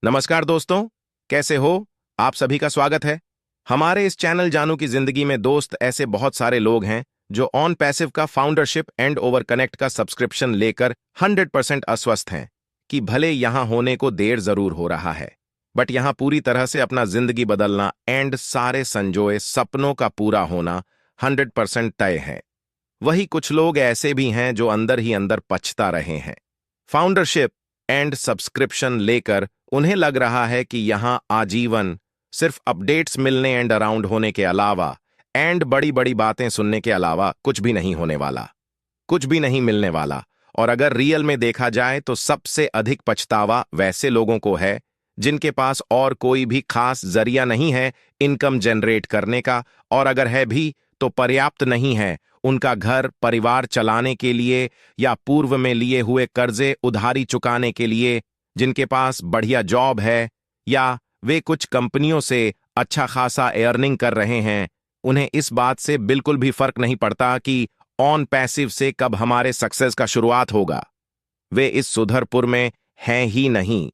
नमस्कार दोस्तों, कैसे हो? आप सभी का स्वागत है। हमारे इस चैनल जानू की जिंदगी में दोस्त ऐसे बहुत सारे लोग हैं जो ऑन पैसिव का फाउंडरशिप एंड ओवर कनेक्ट का सब्सक्रिप्शन लेकर 100% अस्वस्थ हैं कि भले यहां होने को देर जरूर हो रहा है, बट यहां पूरी तरह से अपना जिंदगी बदलना एंड सारे संजोए सपनों का पूरा होना 100% तय है। वही कुछ लोग ऐसे भी हैं जो अंदर ही अंदर पछता रहे हैं। फाउंडरशिप एंड सब्सक्रिप्शन लेकर उन्हें लग रहा है कि यहां आजीवन सिर्फ अपडेट्स मिलने एंड अराउंड होने के अलावा एंड बड़ी बड़ी बातें सुनने के अलावा कुछ भी नहीं होने वाला, कुछ भी नहीं मिलने वाला। और अगर रियल में देखा जाए तो सबसे अधिक पछतावा वैसे लोगों को है जिनके पास और कोई भी खास जरिया नहीं है इनकम जनरेट करने का, और अगर है भी तो पर्याप्त नहीं है उनका घर परिवार चलाने के लिए या पूर्व में लिए हुए कर्जे उधारी चुकाने के लिए, जिनके पास बढ़िया जॉब है या वे कुछ कंपनियों से अच्छा खासा अर्निंग कर रहे हैं। उन्हें इस बात से बिल्कुल भी फर्क नहीं पड़ता कि ऑन पैसिव से कब हमारे सक्सेस का शुरुआत होगा। वे इस सुधरपुर में हैं ही नहीं।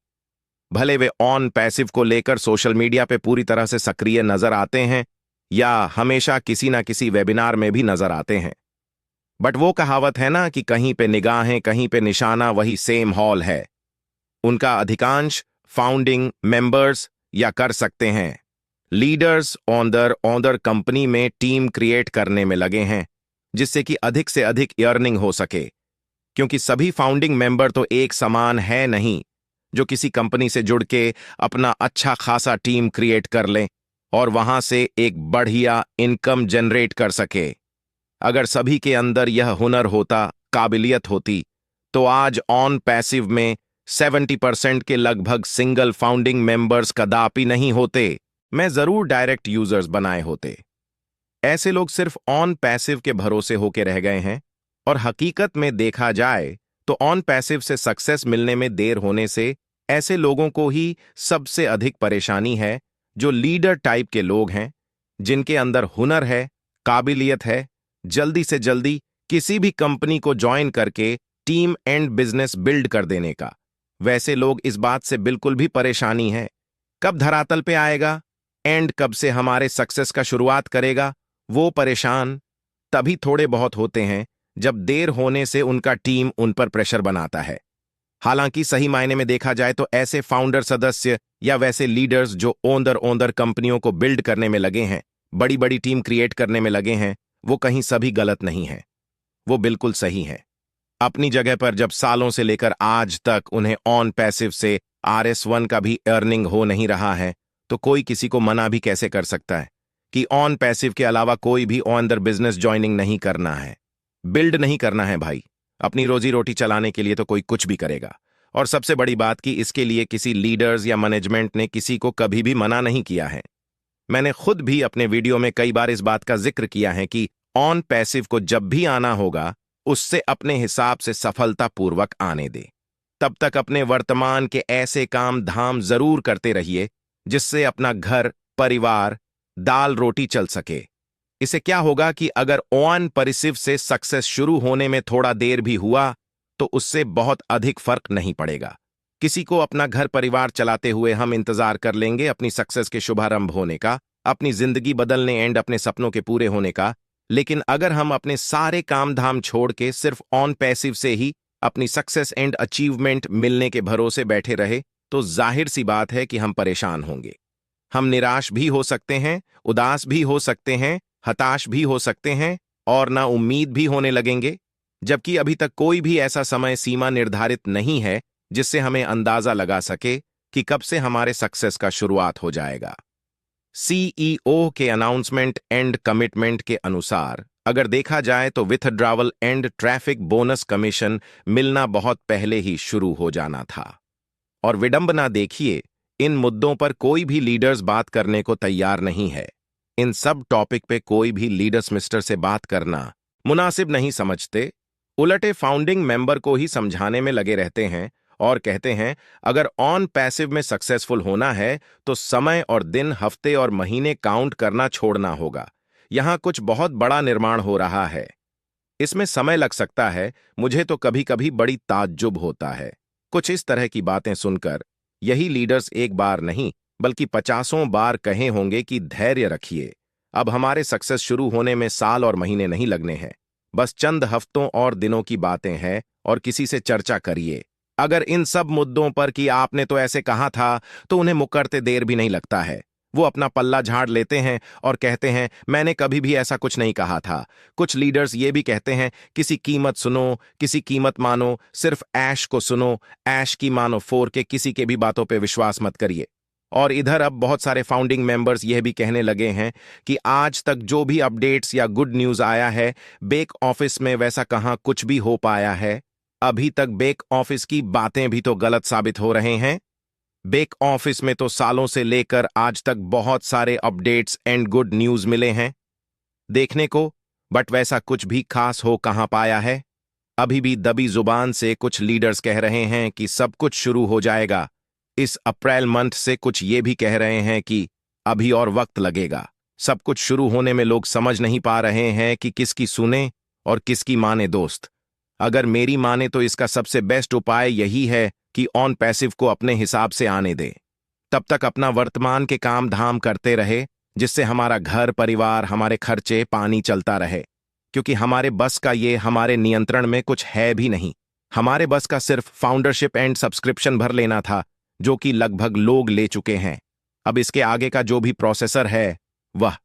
भले वे ऑन पैसिव को लेकर सोशल मीडिया पे पूरी तरह से सक्रिय नजर आते हैं या हमेशा किसी ना किसी वेबिनार में भी नजर आते हैं, बट वो कहावत है ना कि कहीं पे निगाहें कहीं पे निशाना वही सेम हॉल है। उनका अधिकांश फाउंडिंग मेंबर्स या कर सकते हैं लीडर्स ऑनदर कंपनी में टीम क्रिएट करने में लगे हैं जिससे कि अधिक से अधिक अर्निंग हो सके, क्योंकि सभी फाउंडिंग मेंबर तो एक समान है नहीं जो किसी कंपनी से जुड़ के अपना अच्छा खासा टीम क्रिएट कर लें और वहां से एक बढ़िया इनकम जनरेट कर सके। अगर सभी के अंदर यह हुनर होता, काबिलियत होती, तो आज ऑन पैसिव में 70% के लगभग सिंगल फाउंडिंग मेंबर्स कदापि नहीं होते। मैं जरूर डायरेक्ट यूजर्स बनाए होते। ऐसे लोग सिर्फ ऑन पैसिव के भरोसे होके रह गए हैं, और हकीकत में देखा जाए तो ऑन पैसिव से सक्सेस मिलने में देर होने से ऐसे लोगों को ही सबसे अधिक परेशानी है जो लीडर टाइप के लोग हैं, जिनके अंदर हुनर है, काबिलियत है, जल्दी से जल्दी किसी भी कंपनी को ज्वाइन करके टीम एंड बिजनेस बिल्ड कर देने का। वैसे लोग इस बात से बिल्कुल भी परेशानी है कब धरातल पे आएगा एंड कब से हमारे सक्सेस का शुरुआत करेगा। वो परेशान तभी थोड़े बहुत होते हैं जब देर होने से उनका टीम उन पर प्रेशर बनाता है। हालांकि सही मायने में देखा जाए तो ऐसे फाउंडर सदस्य या वैसे लीडर्स जो ओंदर कंपनियों को बिल्ड करने में लगे हैं, बड़ी बड़ी टीम क्रिएट करने में लगे हैं, वो कहीं सभी गलत नहीं है, वो बिल्कुल सही है अपनी जगह पर। जब सालों से लेकर आज तक उन्हें ऑन पैसिव से RS1 का भी अर्निंग हो नहीं रहा है, तो कोई किसी को मना भी कैसे कर सकता है कि ऑन पैसिव के अलावा कोई भी ऑन बिजनेस ज्वाइनिंग नहीं करना है, बिल्ड नहीं करना है भाई। अपनी रोजी रोटी चलाने के लिए तो कोई कुछ भी करेगा, और सबसे बड़ी बात कि इसके लिए किसी लीडर्स या मैनेजमेंट ने किसी को कभी भी मना नहीं किया है। मैंने खुद भी अपने वीडियो में कई बार इस बात का जिक्र किया है कि ऑन पैसिव को जब भी आना होगा उससे अपने हिसाब से सफलतापूर्वक आने दे। तब तक अपने वर्तमान के ऐसे काम धाम जरूर करते रहिए जिससे अपना घर परिवार दाल रोटी चल सके। इसे क्या होगा कि अगर ऑन पैसिव से सक्सेस शुरू होने में थोड़ा देर भी हुआ तो उससे बहुत अधिक फर्क नहीं पड़ेगा। किसी को अपना घर परिवार चलाते हुए हम इंतजार कर लेंगे अपनी सक्सेस के शुभारंभ होने का, अपनी जिंदगी बदलने एंड अपने सपनों के पूरे होने का। लेकिन अगर हम अपने सारे काम धाम छोड़ के सिर्फ ऑन पैसिव से ही अपनी सक्सेस एंड अचीवमेंट मिलने के भरोसे बैठे रहे तो जाहिर सी बात है कि हम परेशान होंगे। हम निराश भी हो सकते हैं, उदास भी हो सकते हैं, हताश भी हो सकते हैं और ना उम्मीद भी होने लगेंगे, जबकि अभी तक कोई भी ऐसा समय सीमा निर्धारित नहीं है जिससे हमें अंदाजा लगा सके कि कब से हमारे सक्सेस का शुरुआत हो जाएगा। CEO के अनाउंसमेंट एंड कमिटमेंट के अनुसार अगर देखा जाए तो withdrawal and traffic bonus commission मिलना बहुत पहले ही शुरू हो जाना था। और विडंबना देखिए, इन मुद्दों पर कोई भी लीडर्स बात करने को तैयार नहीं है। इन सब टॉपिक पे कोई भी लीडर्स मिस्टर से बात करना मुनासिब नहीं समझते, उलटे फाउंडिंग मेंबर को ही समझाने में लगे रहते हैं और कहते हैं अगर ऑन पैसिव में सक्सेसफुल होना है तो समय और दिन हफ्ते और महीने काउंट करना छोड़ना होगा। यहां कुछ बहुत बड़ा निर्माण हो रहा है, इसमें समय लग सकता है। मुझे तो कभी कभी बड़ी ताज्जुब होता है कुछ इस तरह की बातें सुनकर यही लीडर्स एक बार नहीं बल्कि 50 बार कहे होंगे कि धैर्य रखिए। अब हमारे सक्सेस शुरू होने में साल और महीने नहीं लगने हैं, बस चंद हफ्तों और दिनों की बातें हैं। और किसी से चर्चा करिए, अगर इन सब मुद्दों पर कि आपने तो ऐसे कहा था, तो उन्हें मुकरते देर भी नहीं लगता है। वो अपना पल्ला झाड़ लेते हैं और कहते हैं मैंने कभी भी ऐसा कुछ नहीं कहा था। कुछ लीडर्स ये भी कहते हैं किसी कीमत सुनो, किसी कीमत मानो, सिर्फ ऐश को सुनो, ऐश की मानो फोर के, किसी के भी बातों पे विश्वास मत करिए। और इधर अब बहुत सारे फाउंडिंग मेंबर्स यह भी कहने लगे हैं कि आज तक जो भी अपडेट्स या गुड न्यूज़ आया है, बेक ऑफिस में वैसा कहाँ कुछ भी हो पाया है। अभी तक बेक ऑफिस की बातें भी तो गलत साबित हो रहे हैं। बेक ऑफिस में तो सालों से लेकर आज तक बहुत सारे अपडेट्स एंड गुड न्यूज़ मिले हैं देखने को, बट वैसा कुछ भी खास हो कहाँ पाया है। अभी भी दबी जुबान से कुछ लीडर्स कह रहे हैं कि सब कुछ शुरू हो जाएगा इस अप्रैल मंथ से, कुछ ये भी कह रहे हैं कि अभी और वक्त लगेगा। सब कुछ शुरू होने में लोग समझ नहीं पा रहे हैं कि किसकी सुने और किसकी माने दोस्त। अगर मेरी माने तो इसका सबसे बेस्ट उपाय यही है कि ऑन पैसिव को अपने हिसाब से आने दे। तब तक अपना वर्तमान के काम धाम करते रहे, जिससे हमारा घर परिवार, हमारे खर्चे पानी चलता रहे। क्योंकि हमारे बस का ये हमारे नियंत्रण में कुछ है भी नहीं। हमारे बस का सिर्फ फाउंडरशिप एंड सब्सक्रिप्शन भर लेना था, जो कि लगभग लोग ले चुके हैं। अब इसके आगे का जो भी प्रोसेसर है वह